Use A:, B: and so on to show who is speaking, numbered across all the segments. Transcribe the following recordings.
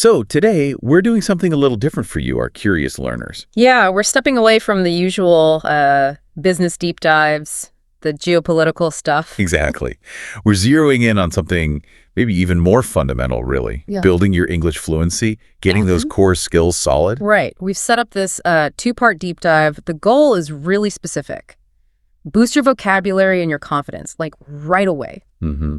A: So today, we're doing something a little different for you, our curious learners.
B: Yeah, we're stepping away from the usual business deep dives, the geopolitical stuff.
A: Exactly. We're zeroing in on something maybe even more fundamental, really.
B: Yeah.
A: Building your English fluency, getting those core skills solid.
B: Right. We've set up this two-part deep dive. The goal is really specific. Boost your vocabulary and your confidence, like right away.
A: Mm-hmm.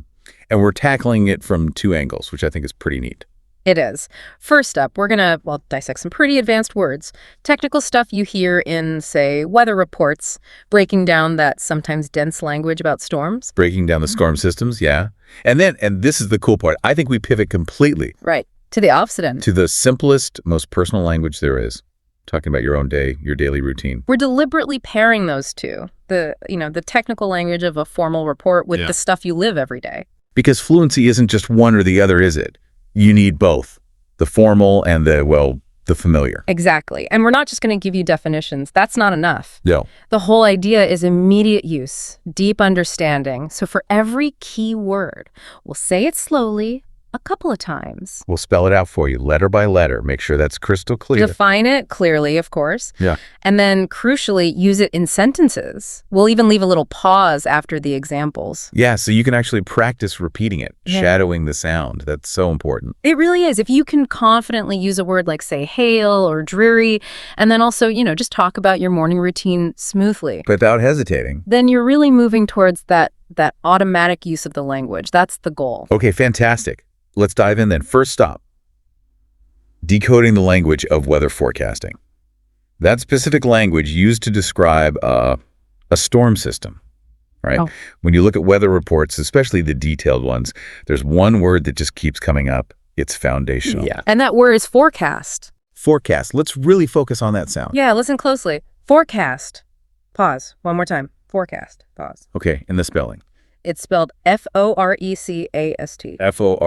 A: And we're tackling it from two angles, which I think is pretty neat.
B: It is. First up, we're going to, dissect some pretty advanced words. Technical stuff you hear in, say, weather reports, breaking down that sometimes dense language about storms.
A: Breaking down the storm systems, yeah. And this is the cool part, I think we pivot completely.
B: Right. To the opposite end.
A: To the simplest, most personal language there is. Talking about your own day, your daily routine.
B: We're deliberately pairing those two. The technical language of a formal report with the stuff you live every day.
A: Because fluency isn't just one or the other, is it? You need both, the formal and the familiar.
B: Exactly. And we're not just going to give you definitions. That's not enough.
A: No.
B: The whole idea is immediate use, deep understanding. So for every key word, we'll say it slowly, a couple of times.
A: We'll spell it out for you, letter by letter. Make sure that's crystal clear.
B: Define it clearly, of course.
A: Yeah.
B: And then, crucially, use it in sentences. We'll even leave a little pause after the examples.
A: Yeah, so you can actually practice repeating it, shadowing the sound. That's so important.
B: It really is. If you can confidently use a word like, say, hail or dreary, and then also, just talk about your morning routine smoothly.
A: Without hesitating.
B: Then you're really moving towards that automatic use of the language. That's the goal.
A: Okay, fantastic. Let's dive in then. First stop, decoding the language of weather forecasting. That specific language used to describe a storm system, right? Oh. When you look at weather reports, especially the detailed ones, there's one word that just keeps coming up. It's foundational.
B: Yeah. And that word is forecast.
A: Forecast. Let's really focus on that sound.
B: Yeah, listen closely. Forecast. Pause. One more time. Forecast. Pause.
A: Okay, and the spelling.
B: It's spelled F-O-R-E-C-A-S-T.
A: F-O-R-E-C-A-S-T.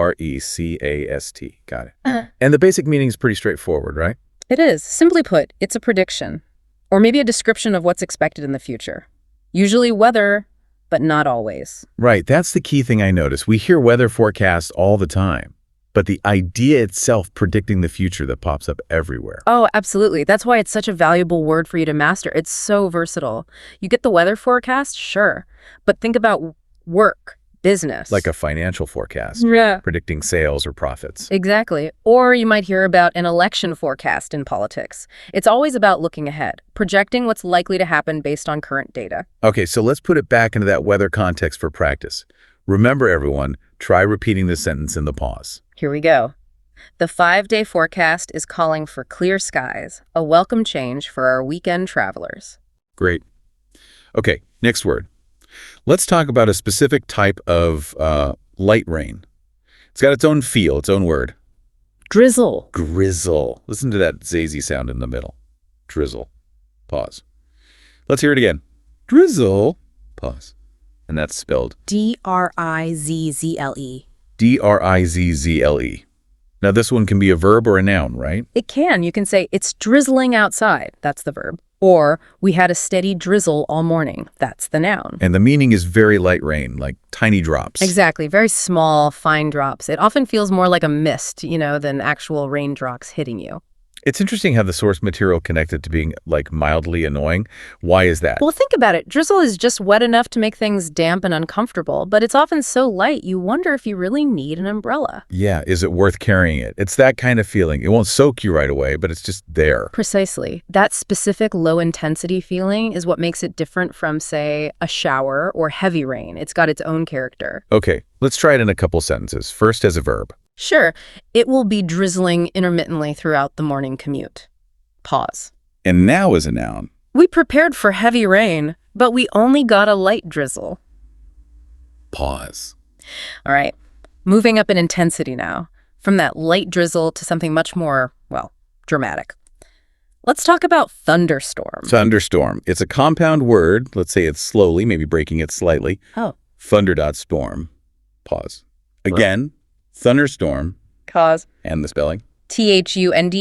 A: Got it. And the basic meaning is pretty straightforward, right?
B: It is. Simply put, it's a prediction. Or maybe a description of what's expected in the future. Usually weather, but not always.
A: Right. That's the key thing I notice. We hear weather forecasts all the time, but the idea itself predicting the future that pops up everywhere.
B: Oh, absolutely. That's why it's such a valuable word for you to master. It's so versatile. You get the weather forecast, sure, but think about work, business.
A: Like a financial forecast.
B: Yeah.
A: Predicting sales or profits.
B: Exactly. Or you might hear about an election forecast in politics. It's always about looking ahead, projecting what's likely to happen based on current data.
A: Okay, so let's put it back into that weather context for practice. Remember, everyone, try repeating the sentence in the pause.
B: Here we go. The 5-day forecast is calling for clear skies, a welcome change for our weekend travelers.
A: Great. Okay, next word. Let's talk about a specific type of light rain. It's got its own feel, its own word.
B: Drizzle.
A: Grizzle. Listen to that zazy sound in the middle. Drizzle. Pause. Let's hear it again. Drizzle. Pause. And that's spelled
B: D-R-I-Z-Z-L-E.
A: D-R-I-Z-Z-L-E. Now this one can be a verb or a noun, right?
B: It can. You can say, it's drizzling outside. That's the verb. Or, we had a steady drizzle all morning. That's the noun.
A: And the meaning is very light rain, like tiny drops.
B: Exactly. Very small, fine drops. It often feels more like a mist, than actual raindrops hitting you.
A: It's interesting how the source material connected to being, mildly annoying. Why is that?
B: Well, think about it. Drizzle is just wet enough to make things damp and uncomfortable, but it's often so light you wonder if you really need an umbrella.
A: Yeah, is it worth carrying it? It's that kind of feeling. It won't soak you right away, but it's just there.
B: Precisely. That specific low-intensity feeling is what makes it different from, say, a shower or heavy rain. It's got its own character.
A: Okay, let's try it in a couple sentences. First as a verb.
B: Sure. It will be drizzling intermittently throughout the morning commute. Pause.
A: And now as a noun.
B: We prepared for heavy rain, but we only got a light drizzle.
A: Pause.
B: All right. Moving up in intensity now. From that light drizzle to something much more, dramatic. Let's talk about thunderstorm.
A: Thunderstorm. It's a compound word. Let's say it's slowly, maybe breaking it slightly.
B: Oh.
A: Thunder.storm. Pause. Again. Thunderstorm.
B: Cause.
A: And the spelling.
B: Thunderstorm.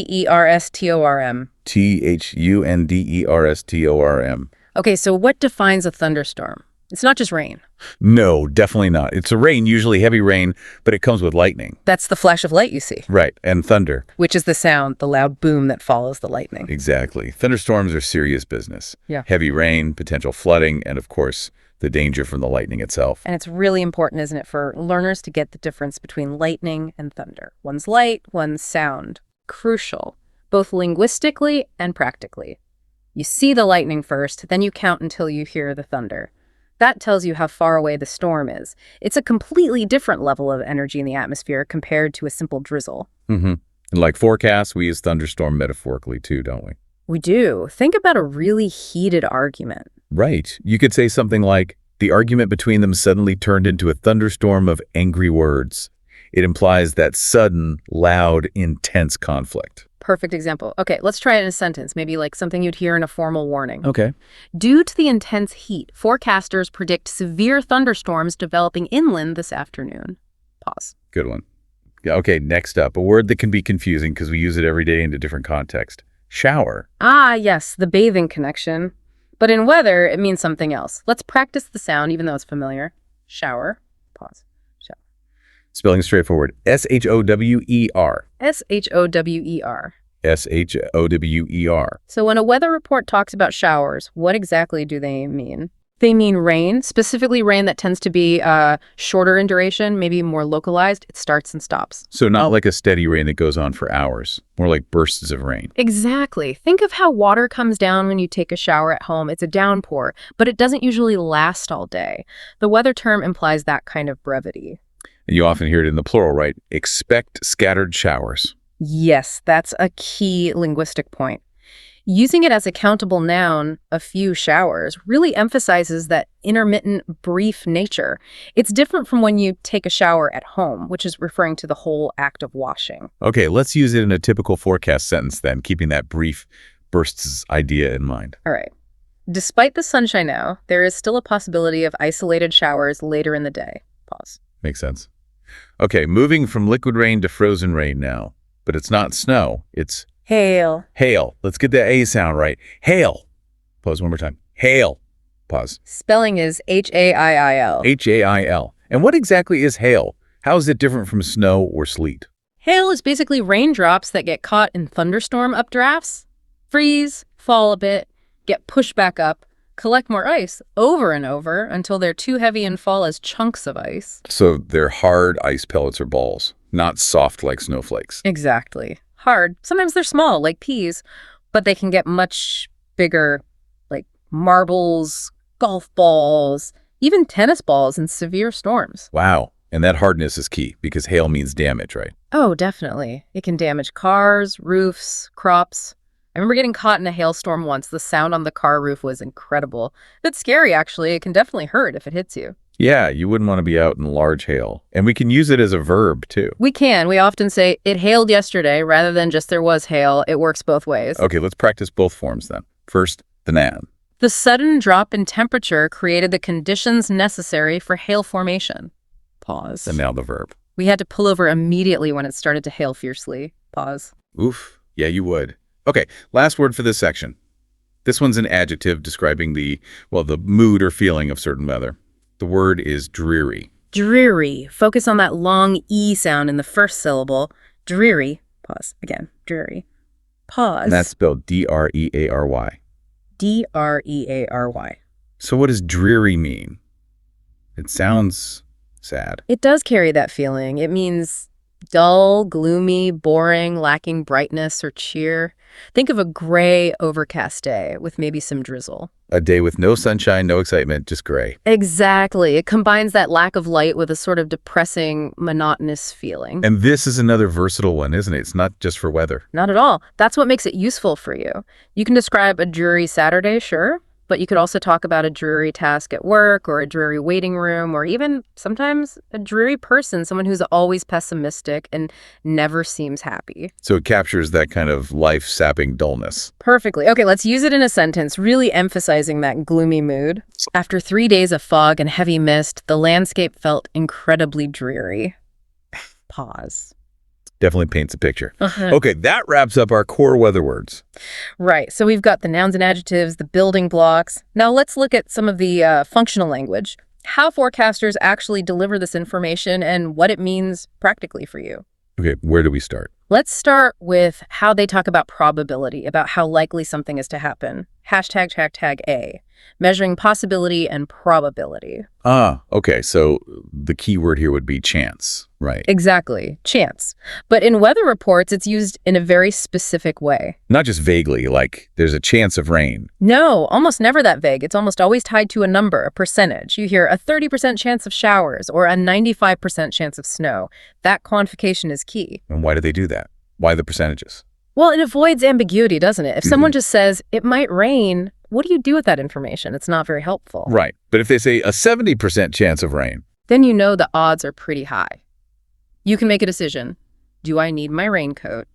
A: Thunderstorm.
B: Okay, so what defines a thunderstorm? It's not just rain.
A: No, definitely not. It's a rain, usually heavy rain, but it comes with lightning.
B: That's the flash of light you see,
A: Right, and thunder.
B: which is the sound, the loud boom that follows the lightning.
A: Exactly. Thunderstorms are serious business.
B: Yeah.
A: Heavy rain, potential flooding, and of course, the danger from the lightning itself.
B: And it's really important, isn't it, for learners to get the difference between lightning and thunder. One's light, one's sound. Crucial, both linguistically and practically. You see the lightning first, then you count until you hear the thunder. That tells you how far away the storm is. It's a completely different level of energy in the atmosphere compared to a simple drizzle.
A: And like forecasts, we use thunderstorm metaphorically too, don't we?
B: We do. Think about a really heated argument.
A: Right. You could say something like, the argument between them suddenly turned into a thunderstorm of angry words. It implies that sudden, loud, intense conflict.
B: Perfect example. Okay, let's try it in a sentence, maybe like something you'd hear in a formal warning.
A: Okay.
B: Due to the intense heat, forecasters predict severe thunderstorms developing inland this afternoon. Pause.
A: Good one. Yeah, okay, next up, a word that can be confusing because we use it every day in a different context. Shower.
B: Ah, yes, the bathing connection. But in weather, it means something else. Let's practice the sound, even though it's familiar. Shower. Pause. Shower.
A: Spelling straightforward. S-H-O-W-E-R.
B: S-H-O-W-E-R.
A: S-H-O-W-E-R.
B: So when a weather report talks about showers, what exactly do they mean? They mean rain, specifically rain that tends to be shorter in duration, maybe more localized. It starts and stops.
A: So not like a steady rain that goes on for hours, more like bursts of rain.
B: Exactly. Think of how water comes down when you take a shower at home. It's a downpour, but it doesn't usually last all day. The weather term implies that kind of brevity.
A: And you often hear it in the plural, right? Expect scattered showers.
B: Yes, that's a key linguistic point. Using it as a countable noun, a few showers, really emphasizes that intermittent, brief nature. It's different from when you take a shower at home, which is referring to the whole act of washing.
A: Okay, let's use it in a typical forecast sentence then, keeping that brief bursts idea in mind.
B: All right. Despite the sunshine now, there is still a possibility of isolated showers later in the day. Pause.
A: Makes sense. Okay, moving from liquid rain to frozen rain now. But it's not snow, it's
B: Hail.
A: hail. Let's get the A sound right. Hail. Pause one more time. Hail. Pause.
B: Spelling is H-A-I-I-L.
A: H-A-I-L. And what exactly is hail? How is it different from snow or sleet?
B: Hail is basically raindrops that get caught in thunderstorm updrafts, freeze, fall a bit, get pushed back up, collect more ice over and over until they're too heavy and fall as chunks of ice.
A: So they're hard ice pellets or balls, not soft like snowflakes.
B: Exactly. Hard. Sometimes they're small, like peas, but they can get much bigger, like marbles, golf balls, even tennis balls in severe storms.
A: Wow. And that hardness is key because hail means damage, right?
B: Oh, definitely. It can damage cars, roofs, crops. I remember getting caught in a hailstorm once. The sound on the car roof was incredible. It's scary, actually. It can definitely hurt if it hits you.
A: Yeah, you wouldn't want to be out in large hail. And we can use it as a verb, too.
B: We can. We often say, it hailed yesterday, rather than just there was hail. It works both ways.
A: Okay, let's practice both forms then. First, the noun.
B: The sudden drop in temperature created the conditions necessary for hail formation. Pause.
A: And now the verb.
B: We had to pull over immediately when it started to hail fiercely. Pause.
A: Oof. Yeah, you would. Okay, last word for this section. This one's an adjective describing the mood or feeling of certain weather. The word is dreary.
B: Dreary. Focus on that long E sound in the first syllable. Dreary. Pause. Again. Dreary. Pause.
A: And that's spelled D-R-E-A-R-Y.
B: D-R-E-A-R-Y.
A: So what does dreary mean? It sounds sad.
B: It does carry that feeling. It means dull, gloomy, boring, lacking brightness or cheer. Think of a gray, overcast day with maybe some drizzle.
A: A day with no sunshine, no excitement, just gray.
B: Exactly. It combines that lack of light with a sort of depressing, monotonous feeling.
A: And this is another versatile one, isn't it? It's not just for weather.
B: Not at all. That's what makes it useful for you. You can describe a dreary Saturday, sure, but you could also talk about a dreary task at work or a dreary waiting room or even sometimes a dreary person, someone who's always pessimistic and never seems happy.
A: So it captures that kind of life-sapping dullness.
B: Perfectly. Okay, let's use it in a sentence, really emphasizing that gloomy mood. After 3 days of fog and heavy mist, the landscape felt incredibly dreary. Pause.
A: Definitely paints a picture.
B: Uh-huh.
A: Okay, that wraps up our core weather words.
B: Right. So we've got the nouns and adjectives, the building blocks. Now let's look at some of the functional language. How forecasters actually deliver this information and what it means practically for you.
A: Okay, where do we start?
B: Let's start with how they talk about probability, about how likely something is to happen. ##A, measuring possibility and probability.
A: Okay, so the key word here would be chance, right?
B: Exactly, chance. But in weather reports, it's used in a very specific way.
A: Not just vaguely, like there's a chance of rain.
B: No, almost never that vague. It's almost always tied to a number, a percentage. You hear a 30% chance of showers or a 95% chance of snow. That quantification is key.
A: And why do they do that? Why the percentages?
B: Well, it avoids ambiguity, doesn't it? If someone just says, it might rain, what do you do with that information? It's not very helpful.
A: Right, but if they say a 70% chance of rain,
B: Then you know the odds are pretty high. You can make a decision. Do I need my raincoat?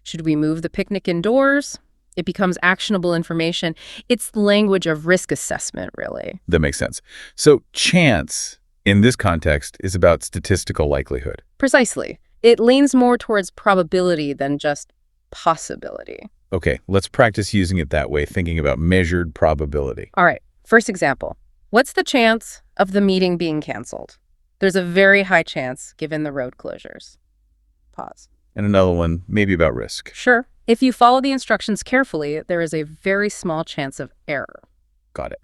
B: Should we move the picnic indoors? It becomes actionable information. It's the language of risk assessment, really.
A: that makes sense. So chance, in this context, is about statistical likelihood.
B: Precisely. It leans more towards probability than just possibility.
A: Okay, let's practice using it that way, thinking about measured probability.
B: All right, first example. What's the chance of the meeting being canceled? There's a very high chance given the road closures. Pause.
A: And another one, maybe about risk.
B: Sure. If you follow the instructions carefully, there is a very small chance of error.
A: Got it.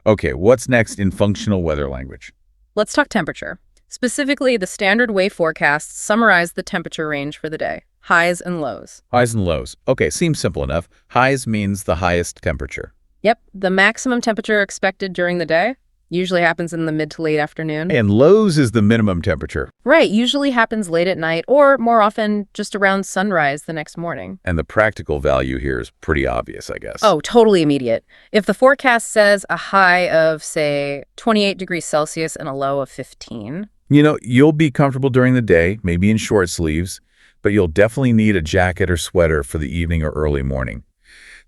A: Okay, what's next in functional weather language?
B: Let's talk temperature. Specifically, the standard wave forecasts summarize the temperature range for the day, highs and lows.
A: Highs and lows. Okay, seems simple enough. Highs means the highest temperature.
B: Yep, the maximum temperature expected during the day usually happens in the mid to late afternoon.
A: And lows is the minimum temperature.
B: Right, usually happens late at night or more often just around sunrise the next morning.
A: And the practical value here is pretty obvious, I guess.
B: Oh, totally immediate. If the forecast says a high of, say, 28 degrees Celsius and a low of 15,
A: You know, you'll be comfortable during the day, maybe in short sleeves, but you'll definitely need a jacket or sweater for the evening or early morning.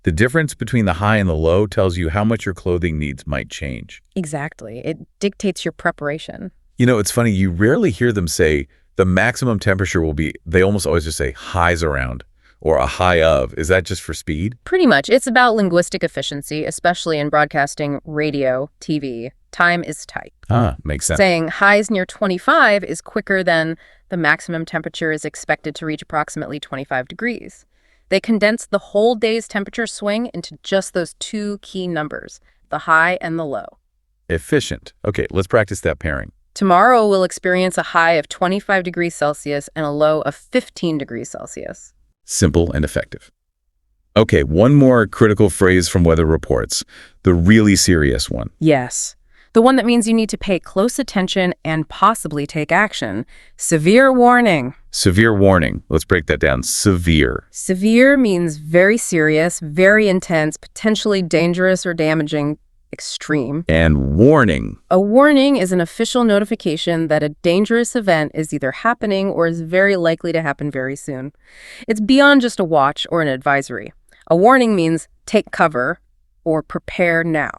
A: The difference between the high and the low tells you how much your clothing needs might change.
B: exactly. It dictates your preparation.
A: You know, it's funny, you rarely hear them say the maximum temperature will be, they almost always just say highs around or a high of. Is that just for speed?
B: Pretty much. It's about linguistic efficiency, especially in broadcasting, radio, TV. Time is tight.
A: Makes sense.
B: Saying highs near 25 is quicker than the maximum temperature is expected to reach approximately 25 degrees. They condense the whole day's temperature swing into just those two key numbers, the high and the low.
A: Efficient. Okay, let's practice that pairing.
B: Tomorrow we'll experience a high of 25 degrees Celsius and a low of 15 degrees Celsius.
A: Simple and effective. Okay, one more critical phrase from weather reports, the really serious one.
B: Yes. The one that means you need to pay close attention and possibly take action. Severe warning.
A: Severe warning. Let's break that down. Severe.
B: Severe means very serious, very intense, potentially dangerous or damaging, extreme.
A: And warning.
B: A warning is an official notification that a dangerous event is either happening or is very likely to happen very soon. It's beyond just a watch or an advisory. A warning means take cover or prepare now.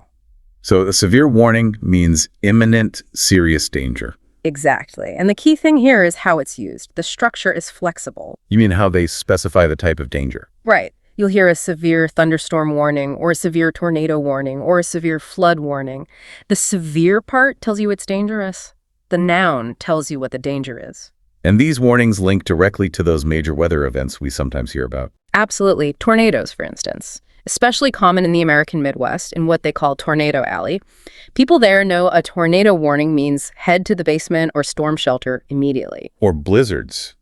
A: So a severe warning means imminent, serious danger.
B: Exactly. And the key thing here is how it's used. The structure is flexible.
A: You mean how they specify the type of danger?
B: Right. You'll hear a severe thunderstorm warning or a severe tornado warning or a severe flood warning. The severe part tells you it's dangerous. The noun tells you what the danger is.
A: And these warnings link directly to those major weather events we sometimes hear about.
B: Absolutely. Tornadoes, for instance. Especially common in the American Midwest, in what they call Tornado Alley. People there know a tornado warning means head to the basement or storm shelter immediately.
A: Or blizzards,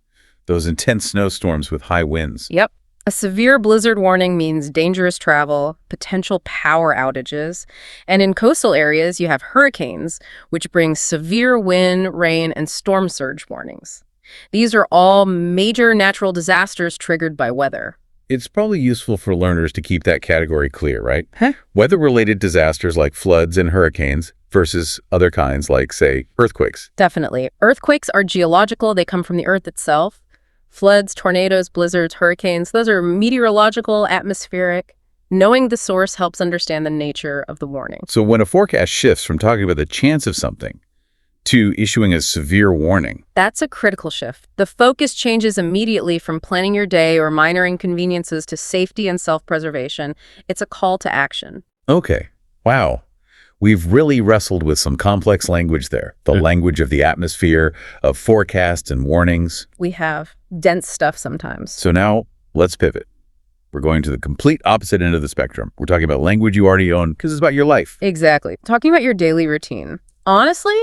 A: those intense snowstorms with high winds.
B: Yep. A severe blizzard warning means dangerous travel, potential power outages, and in coastal areas you have hurricanes, which bring severe wind, rain, and storm surge warnings. These are all major natural disasters triggered by weather.
A: It's probably useful for learners to keep that category clear, right?
B: Huh?
A: Weather-related disasters like floods and hurricanes versus other kinds like, say, earthquakes.
B: Definitely. Earthquakes are geological. They come from the earth itself. Floods, tornadoes, blizzards, hurricanes, those are meteorological, atmospheric. Knowing the source helps understand the nature of the warning.
A: So when a forecast shifts from talking about the chance of something to issuing a severe warning.
B: That's a critical shift. The focus changes immediately from planning your day or minor inconveniences to safety and self-preservation. It's a call to action.
A: Okay. Wow. We've really wrestled with some complex language there. The language of the atmosphere, of forecasts and warnings.
B: We have dense stuff sometimes.
A: So now, let's pivot. We're going to the complete opposite end of the spectrum. We're talking about language you already own because it's about your life.
B: Exactly. Talking about your daily routine. Honestly,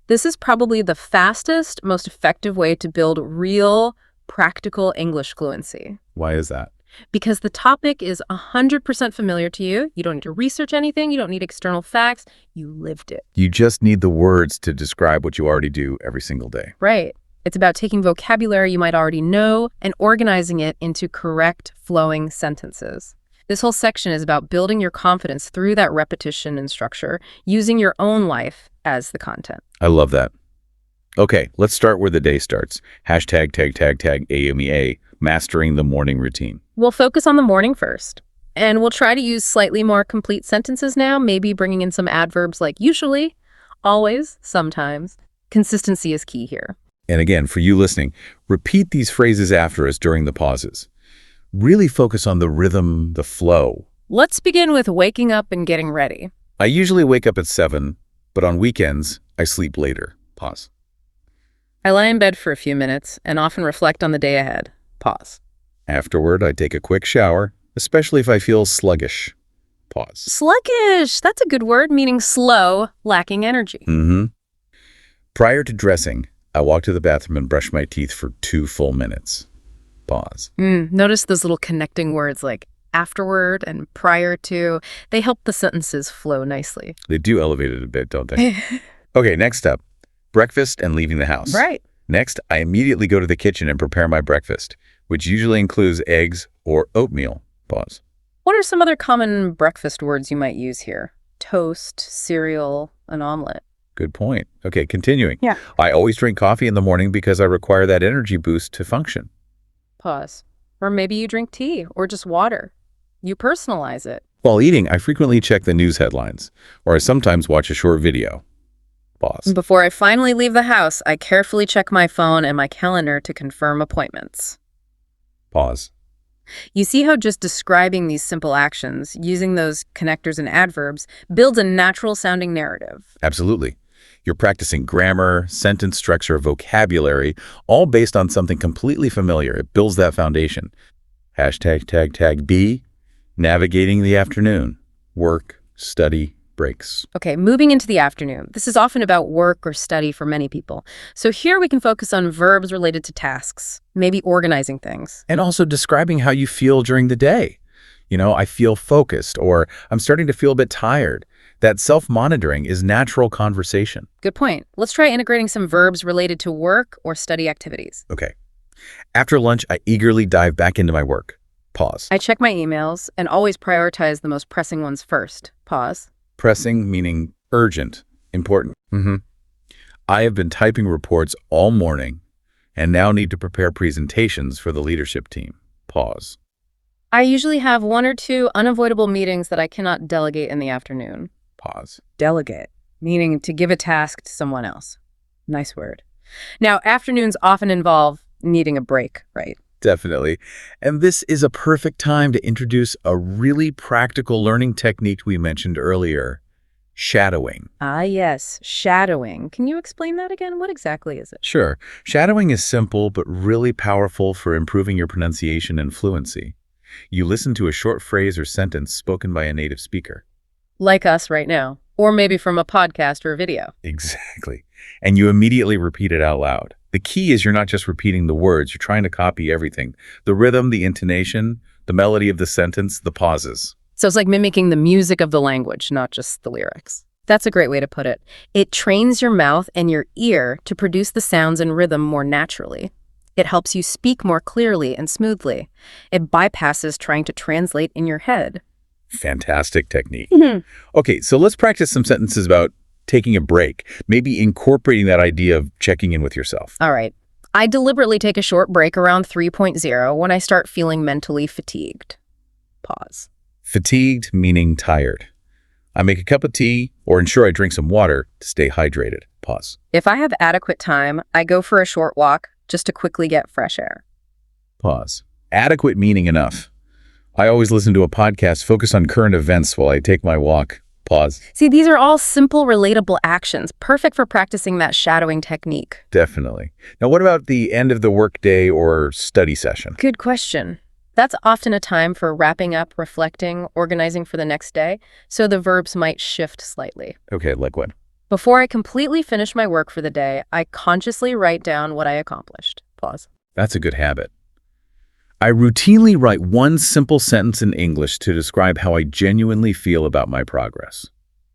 B: this is probably the fastest, most effective way to build real, practical English fluency.
A: Why is that?
B: Because the topic is 100% familiar to you. You don't need to research anything. You don't need external facts. You lived it.
A: You just need the words to describe what you already do every single day.
B: Right. It's about taking vocabulary you might already know and organizing it into correct, flowing sentences. This whole section is about building your confidence through that repetition and structure, using your own life as the content.
A: I love that. Okay, let's start where the day starts. Hashtag tag AMEA, mastering the morning routine.
B: We'll focus on the morning first. And we'll try to use slightly more complete sentences now, maybe bringing in some adverbs like usually, always, sometimes. Consistency is key here.
A: And again, for you listening, repeat these phrases after us during the pauses. Really focus on the rhythm, the flow.
B: Let's begin with waking up and getting ready.
A: I usually wake up at 7, but on weekends, I sleep later. Pause.
B: I lie in bed for a few minutes and often reflect on the day ahead. Pause.
A: Afterward, I take a quick shower, especially if I feel sluggish. Pause.
B: Sluggish. That's a good word, meaning slow, lacking energy.
A: Prior to dressing, I walk to the bathroom and brush my teeth for 2 full minutes. Pause.
B: Notice those little connecting words like afterward and prior to. They help the sentences flow nicely.
A: They do elevate it a bit, don't they? Okay, next up, breakfast and leaving the house.
B: Right.
A: Next, I immediately go to the kitchen and prepare my breakfast, which usually includes eggs or oatmeal. Pause.
B: What are some other common breakfast words you might use here? Toast, cereal, an omelet.
A: Good point. Okay, continuing.
B: Yeah.
A: I always drink coffee in the morning because I require that energy boost to function.
B: Pause. Or maybe you drink tea or just water. You personalize it.
A: While eating, I frequently check the news headlines, or I sometimes watch a short video. Pause.
B: Before I finally leave the house, I carefully check my phone and my calendar to confirm appointments.
A: Pause.
B: You see how just describing these simple actions, using those connectors and adverbs, builds a natural-sounding narrative.
A: Absolutely. You're practicing grammar, sentence structure, vocabulary, all based on something completely familiar. It builds that foundation. Hashtag B, navigating the afternoon. Work, study, breaks.
B: Okay, moving into the afternoon. This is often about work or study for many people. So here we can focus on verbs related to tasks, maybe organizing things.
A: And also describing how you feel during the day. I feel focused, or I'm starting to feel a bit tired. That self-monitoring is natural conversation.
B: Good point. Let's try integrating some verbs related to work or study activities.
A: Okay. After lunch, I eagerly dive back into my work. Pause.
B: I check my emails and always prioritize the most pressing ones first. Pause.
A: Pressing meaning urgent, important. I have been typing reports all morning and now need to prepare presentations for the leadership team. Pause.
B: I usually have 1 or 2 unavoidable meetings that I cannot delegate in the afternoon.
A: Pause.
B: Delegate, meaning to give a task to someone else. Nice word. Now, afternoons often involve needing a break, right?
A: Definitely. And this is a perfect time to introduce a really practical learning technique we mentioned earlier, shadowing.
B: Ah, yes, shadowing. Can you explain that again? What exactly is it?
A: Sure. Shadowing is simple but really powerful for improving your pronunciation and fluency. You listen to a short phrase or sentence spoken by a native speaker.
B: Like us right now, or maybe from a podcast or a video.
A: Exactly. And you immediately repeat it out loud. The key is you're not just repeating the words, you're trying to copy everything. The rhythm, the intonation, the melody of the sentence, the pauses.
B: So it's like mimicking the music of the language, not just the lyrics. That's a great way to put it. It trains your mouth and your ear to produce the sounds and rhythm more naturally. It helps you speak more clearly and smoothly. It bypasses trying to translate in your head.
A: Fantastic technique. Okay, so let's practice some sentences about taking a break, maybe incorporating that idea of checking in with yourself.
B: All right. I deliberately take a short break around 3.0 when I start feeling mentally fatigued. Pause.
A: Fatigued meaning tired. I make a cup of tea or ensure I drink some water to stay hydrated. Pause.
B: If I have adequate time, I go for a short walk just to quickly get fresh air.
A: Pause. Adequate meaning enough. I always listen to a podcast focused on current events while I take my walk. Pause.
B: See, these are all simple, relatable actions, perfect for practicing that shadowing technique.
A: Definitely. Now, what about the end of the workday or study session?
B: Good question. That's often a time for wrapping up, reflecting, organizing for the next day, so the verbs might shift slightly.
A: Okay, like what?
B: Before I completely finish my work for the day, I consciously write down what I accomplished. Pause.
A: That's a good habit. I routinely write one simple sentence in English to describe how I genuinely feel about my progress.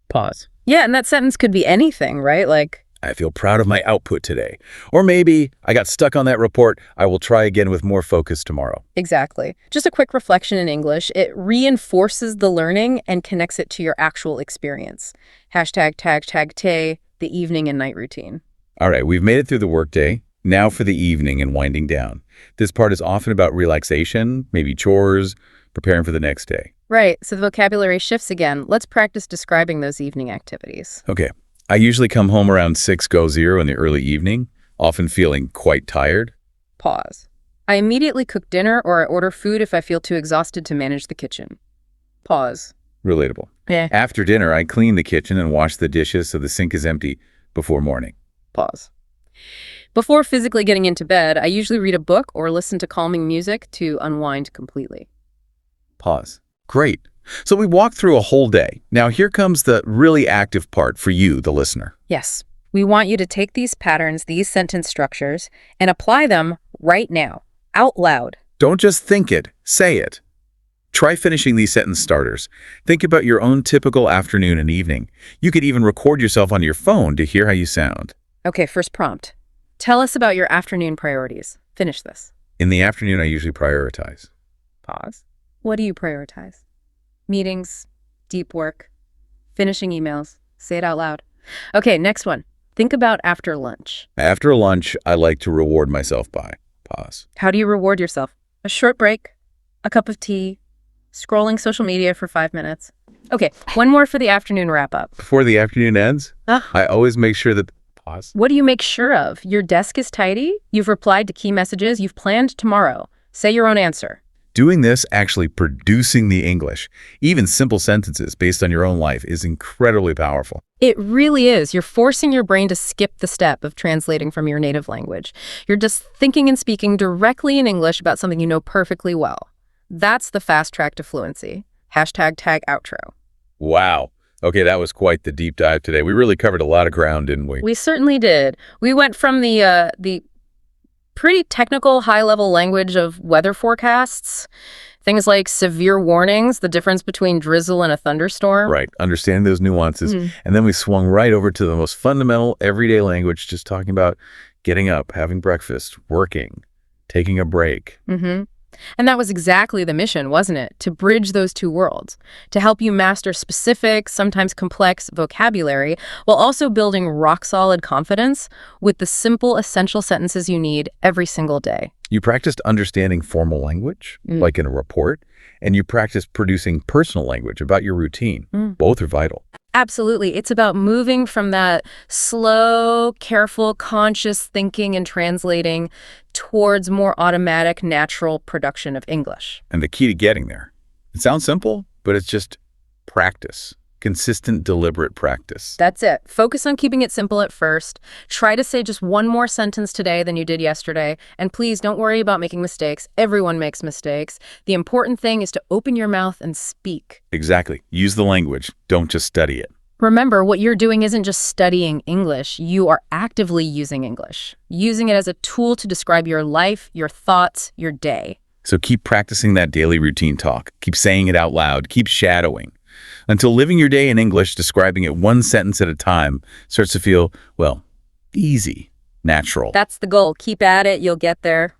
A: Pause.
B: Yeah, and that sentence could be anything, right? Like,
A: I feel proud of my output today. Or maybe I got stuck on that report. I will try again with more focus tomorrow.
B: exactly. Just a quick reflection in English. It reinforces the learning and connects it to your actual experience. Hashtag tag tag tay, the evening and night routine.
A: All right, we've made it through the workday. Now for the evening and winding down. This part is often about relaxation, maybe chores, preparing for the next day.
B: Right, so the vocabulary shifts again. Let's practice describing those evening activities.
A: Okay, I usually come home around 6:00 in the early evening, often feeling quite tired.
B: Pause. I immediately cook dinner or I order food if I feel too exhausted to manage the kitchen. Pause.
A: Relatable.
B: Yeah.
A: After dinner, I clean the kitchen and wash the dishes so the sink is empty before morning.
B: Pause. Before physically getting into bed, I usually read a book or listen to calming music to unwind completely.
A: Pause. Great. So we walked through a whole day. Now here comes the really active part for you, the listener.
B: Yes, we want you to take these patterns, these sentence structures, and apply them right now, out loud.
A: Don't just think it, say it. Try finishing these sentence starters. Think about your own typical afternoon and evening. You could even record yourself on your phone to hear how you sound.
B: Okay, first prompt. Tell us about your afternoon priorities. Finish this.
A: In the afternoon, I usually prioritize.
B: Pause. What do you prioritize? Meetings, deep work, finishing emails. Say it out loud. Okay, next one. Think about after lunch.
A: After lunch, I like to reward myself by. Pause.
B: How do you reward yourself? A short break, a cup of tea, scrolling social media for 5 minutes. Okay, one more for the afternoon wrap-up.
A: Before the afternoon ends,
B: Ah.
A: I always make sure that. Pause.
B: What do you make sure of? Your desk is tidy? You've replied to key messages? You've planned tomorrow? Say your own answer.
A: Doing this, actually producing the English, even simple sentences based on your own life, is incredibly powerful.
B: It really is. You're forcing your brain to skip the step of translating from your native language. You're just thinking and speaking directly in English about something you know perfectly well. That's the fast track to fluency. Hashtag tag outro.
A: Wow. Okay, that was quite the deep dive today. We really covered a lot of ground, didn't we?
B: We certainly did. We went from the pretty technical, high-level language of weather forecasts, things like severe warnings, the difference between drizzle and a thunderstorm.
A: Right, understanding those nuances. And then we swung right over to the most fundamental everyday language, just talking about getting up, having breakfast, working, taking a break.
B: And that was exactly the mission, wasn't it? To bridge those two worlds, to help you master specific, sometimes complex vocabulary, while also building rock-solid confidence with the simple, essential sentences you need every single day.
A: You practiced understanding formal language, like in a report, and you practiced producing personal language about your routine. Both are vital.
B: Absolutely. It's about moving from that slow, careful, conscious thinking and translating towards more automatic, natural production of English.
A: And the key to getting there. It sounds simple, but it's just practice. Consistent, deliberate practice.
B: That's it. Focus on keeping it simple at first. Try to say just one more sentence today than you did yesterday. And please don't worry about making mistakes. Everyone makes mistakes. The important thing is to open your mouth and speak.
A: Exactly. Use the language. Don't just study it.
B: Remember, what you're doing isn't just studying English. You are actively using English, using it as a tool to describe your life, your thoughts, your day.
A: So keep practicing that daily routine talk. Keep saying it out loud. Keep shadowing. Until living your day in English, describing it one sentence at a time, starts to feel, well, easy, natural.
B: That's the goal. Keep at it. You'll get there.